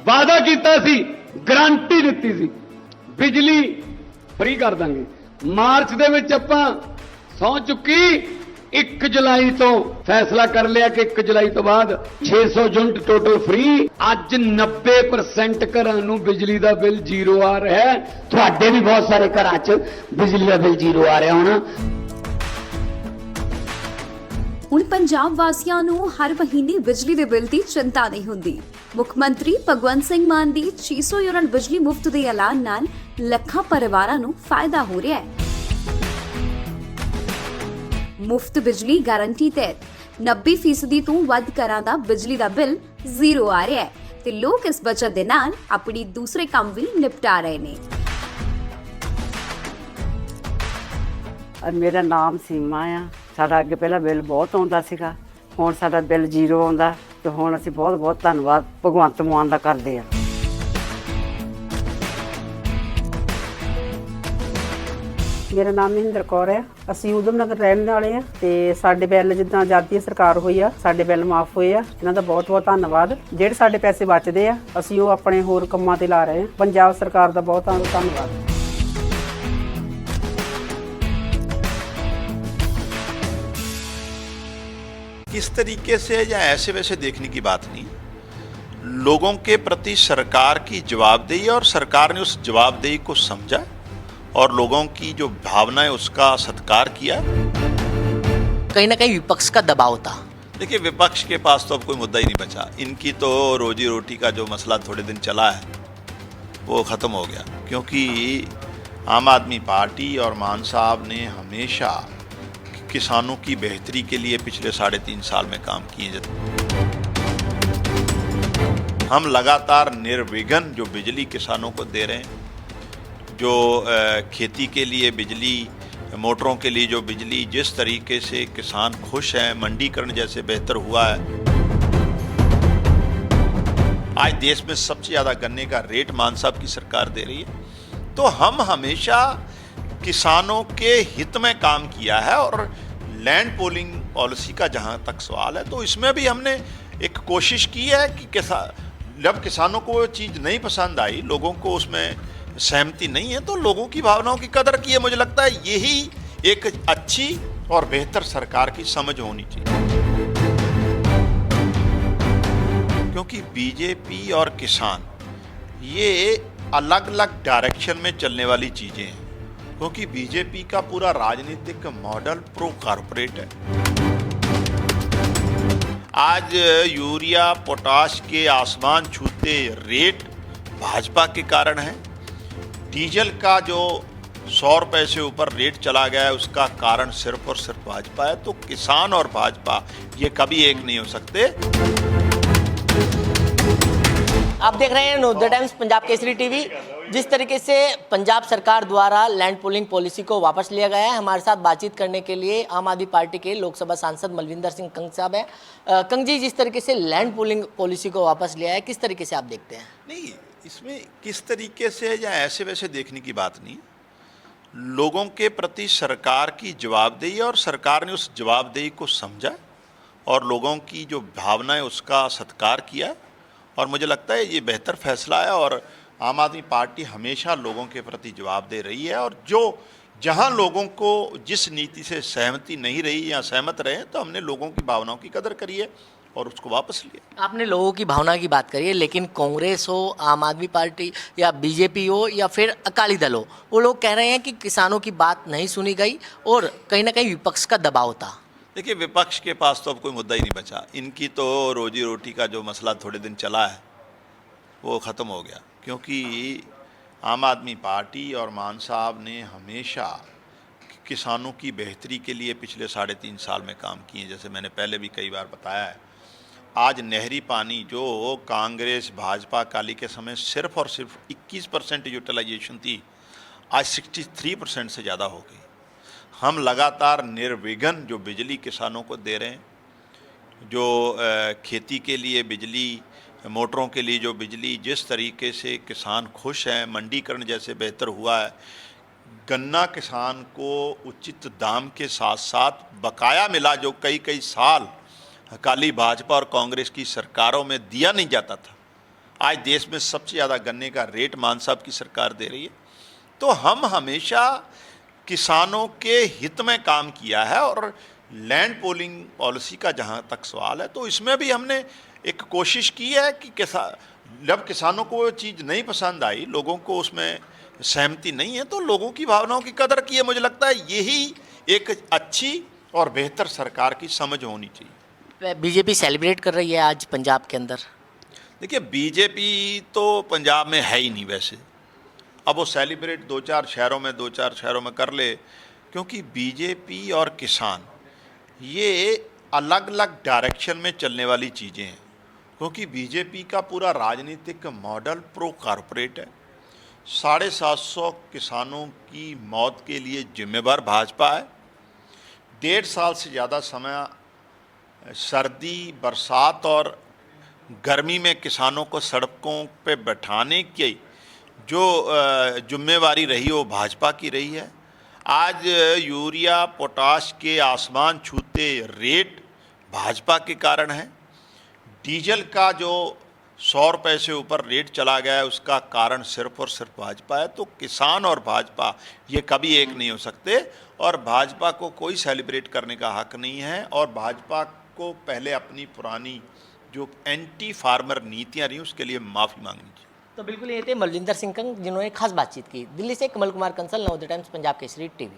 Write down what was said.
वादा कीता सी, गारंटी दित्ती सी बिजली फ्री कर देंगे। मार्च दे विच आपां सौं चुकी 1 जुलाई तो फैसला कर लिया कि 1 जुलाई तो बाद 600 यूनिट टोटल फ्री। अज 90% घरां नूं बिजली दा बिल जीरो आ रहा है। तुहाडे भी बहुत सारे घरां च बिजली दा बिल जीरो आ रहा होना। ਹੁਣ ਪੰਜਾਬ ਵਾਸੀਆਂ ਨੂੰ ਹਰ ਮਹੀਨੇ ਬਿਜਲੀ ਦੇ ਬਿੱਲ ਦੀ ਚਿੰਤਾ ਨਹੀਂ ਹੁੰਦੀ। ਮੁੱਖ ਮੰਤਰੀ ਭਗਵੰਤ ਸਿੰਘ ਮਾਨ ਦੀ 600 ਯੂਨਿਟ ਬਿਜਲੀ ਮੁਫਤ ਦੇ ਐਲਾਨ ਨਾਲ ਲੱਖਾਂ ਪਰਿਵਾਰਾਂ ਨੂੰ ਫਾਇਦਾ ਹੋ ਰਿਹਾ ਹੈ। ਮੁਫਤ ਬਿਜਲੀ ਗਾਰੰਟੀ ਤਹਿਤ 90% ਤੋਂ ਵੱਧ ਘਰਾਂ ਦਾ ਬਿਜਲੀ ਦਾ ਬਿੱਲ ਜ਼ੀਰੋ ਆ ਰਿਹਾ ਹੈ ਤੇ ਲੋਕ ਇਸ ਬਚਤ ਦੇ ਨਾਲ ਆਪਣੀ ਦੂਸਰੇ ਕੰਮ ਵੀ ਨਿਪਟਾ ਰਹੇ ਨੇ। ਮੇਰਾ ਨਾਮ ਸੀਮਾ ਆ। ਸਾਡਾ ਅੱਗੇ ਪਹਿਲਾਂ ਬਿੱਲ ਬਹੁਤ ਆਉਂਦਾ ਸੀਗਾ, ਹੁਣ ਸਾਡਾ ਬਿੱਲ ਜ਼ੀਰੋ ਆਉਂਦਾ ਤੇ ਹੁਣ ਅਸੀਂ ਬਹੁਤ ਬਹੁਤ ਧੰਨਵਾਦ ਭਗਵੰਤ ਮਾਨ ਦਾ ਕਰਦੇ ਆ। ਮੇਰਾ ਨਾਮ ਮਹਿੰਦਰ ਕੌਰ ਹੈ। ਅਸੀਂ ਊਧਮ ਨਗਰ ਰਹਿਣ ਵਾਲੇ ਆ ਤੇ ਸਾਡੇ ਬਿੱਲ ਜਿੱਦਾਂ ਆਜ਼ਾਦੀ ਸਰਕਾਰ ਹੋਈ ਆ ਸਾਡੇ ਬਿੱਲ ਮਾਫ ਹੋਏ ਆ। ਇਹਨਾਂ ਦਾ ਬਹੁਤ ਬਹੁਤ ਧੰਨਵਾਦ। ਜਿਹੜੇ ਸਾਡੇ ਪੈਸੇ ਬਚਦੇ ਆ ਅਸੀਂ ਉਹ ਆਪਣੇ ਹੋਰ ਕੰਮਾਂ ਤੇ ਲਾ ਰਹੇ ਆ। ਪੰਜਾਬ ਸਰਕਾਰ ਦਾ ਬਹੁਤ ਧੰਨਵਾਦ। किस तरीके से या ऐसे वैसे देखने की बात नहीं, लोगों के प्रति सरकार की जवाबदेही और सरकार ने उस जवाबदेही को समझा और लोगों की जो भावना है उसका सत्कार किया। कहीं ना कहीं विपक्ष का दबाव था। देखिए, विपक्ष के पास तो अब कोई मुद्दा ही नहीं बचा। इनकी तो रोजी रोटी का जो मसला थोड़े दिन चला है वो ख़त्म हो गया, क्योंकि आम आदमी पार्टी और मान साहब ने हमेशा किसानों की बेहतरी के लिए पिछले 3.5 साल में काम किए। हम लगातार निर्विघ्न जो बिजली किसानों को दे रहे हैं, जो खेती के लिए बिजली, मोटरों के लिए जो बिजली, जिस तरीके से किसान खुश हैं, मंडीकरण जैसे बेहतर हुआ है। आज देश में सबसे ज़्यादा गन्ने का रेट मान साहब की सरकार दे रही है। तो हम हमेशा किसानों के हित में काम किया है। और लैंड पोलिंग पॉलिसी का जहाँ तक सवाल है तो इसमें भी हमने एक कोशिश की है कि जब किसानों को वो चीज़ नहीं पसंद आई, लोगों को उसमें सहमति नहीं है, तो लोगों की भावनाओं की कदर की है। मुझे लगता है यही एक अच्छी और बेहतर सरकार की समझ होनी चाहिए, क्योंकि बीजेपी और किसान ये अलग अलग डायरेक्शन में चलने वाली चीज़ें हैं। क्योंकि बीजेपी का पूरा राजनीतिक मॉडल प्रो कॉर्पोरेट है। आज यूरिया पोटाश के आसमान छूते रेट भाजपा के कारण है। डीजल का जो 100 रुपये से ऊपर रेट चला गया है उसका कारण सिर्फ और सिर्फ भाजपा है। तो किसान और भाजपा ये कभी एक नहीं हो सकते। आप देख रहे हैं the times Punjab Kesari TV. जिस तरीके से पंजाब सरकार द्वारा लैंड पूलिंग पॉलिसी को वापस लिया गया है, हमारे साथ बातचीत करने के लिए आम आदमी पार्टी के लोकसभा सांसद मलविंदर सिंह कंग साहब हैं। कंग जी, जिस तरीके से लैंड पूलिंग पॉलिसी को वापस लिया है, किस तरीके से आप देखते हैं? नहीं, इसमें किस तरीके से या ऐसे वैसे देखने की बात नहीं, लोगों के प्रति सरकार की जवाबदेही और सरकार ने उस जवाबदेही को समझा और लोगों की जो भावना है उसका सत्कार किया। और मुझे लगता है ये बेहतर फैसला है। और आम आदमी पार्टी हमेशा लोगों के प्रति जवाब दे रही है। और जो जहां लोगों को जिस नीति से सहमति नहीं रही या सहमत रहे, तो हमने लोगों की भावनाओं की कदर करी है और उसको वापस लिया। आपने लोगों की भावना की बात करी है, लेकिन कांग्रेस हो, आम आदमी पार्टी या बीजेपी हो या फिर अकाली दल हो, वो लोग कह रहे हैं कि किसानों की बात नहीं सुनी गई और कहीं ना कहीं विपक्ष का दबाव था। देखिए, विपक्ष के पास तो अब कोई मुद्दा ही नहीं बचा। इनकी तो रोजी रोटी का जो मसला थोड़े दिन चला है वो ख़त्म हो गया, क्योंकि आम आदमी पार्टी और मान साहब ने हमेशा किसानों की बेहतरी के लिए पिछले 3.5 साल में काम किए। जैसे मैंने पहले भी कई बार बताया है, आज नहरी पानी जो कांग्रेस भाजपा अकाली के समय सिर्फ और सिर्फ 21% यूटिलाइजेशन थी, आज 63% से ज़्यादा हो गई। हम लगातार निर्विघ्न जो बिजली किसानों को दे रहे हैं, जो खेती के लिए बिजली, मोटरों के लिए जो बिजली, जिस तरीके से किसान खुश हैं, मंडीकरण जैसे बेहतर हुआ है, गन्ना किसान को उचित दाम के साथ साथ बकाया मिला, जो कई साल अकाली भाजपा और कांग्रेस की सरकारों में दिया नहीं जाता था। आज देश में सबसे ज़्यादा गन्ने का रेट मान साहब की सरकार दे रही है। तो हम हमेशा किसानों के हित में काम किया है। और लैंड पूलिंग पॉलिसी का जहाँ तक सवाल है, तो इसमें भी हमने एक कोशिश की है कि जब किसानों को वो चीज़ नहीं पसंद आई, लोगों को उसमें सहमति नहीं है, तो लोगों की भावनाओं की कदर की है। मुझे लगता है यही एक अच्छी और बेहतर सरकार की समझ होनी चाहिए। बीजेपी सेलिब्रेट कर रही है आज पंजाब के अंदर। देखिए, बीजेपी तो पंजाब में है ही नहीं वैसे। अब वो सेलिब्रेट 2-4 शहरों में कर ले, क्योंकि बीजेपी और किसान ये अलग अलग डायरेक्शन में चलने वाली चीज़ें हैं। क्योंकि बीजेपी का पूरा राजनीतिक मॉडल प्रो कॉरपोरेट है। 750 किसानों की मौत के लिए जिम्मेवार भाजपा है। 1.5 साल से ज़्यादा समय सर्दी, बरसात और गर्मी में किसानों को सड़कों पे बैठाने की जो जिम्मेवारी रही वो भाजपा की रही है। आज यूरिया, पोटाश के आसमान छूते रेट भाजपा के कारण है। डीजल का जो 100 रुपये से ऊपर रेट चला गया है, उसका कारण सिर्फ और सिर्फ भाजपा है। तो किसान और भाजपा ये कभी एक नहीं हो सकते, और भाजपा को कोई सेलिब्रेट करने का हक नहीं है। और भाजपा को पहले अपनी पुरानी जो एंटी फार्मर नीतियाँ रही उसके लिए माफ़ी मांगनी चाहिए। तो बिल्कुल ये थे मलविंदर सिंह कंग, जिन्होंने खास बातचीत की। दिल्ली से कमल कुमार कंसल, नवोदय टाइम्स पंजाब केसरी टीवी।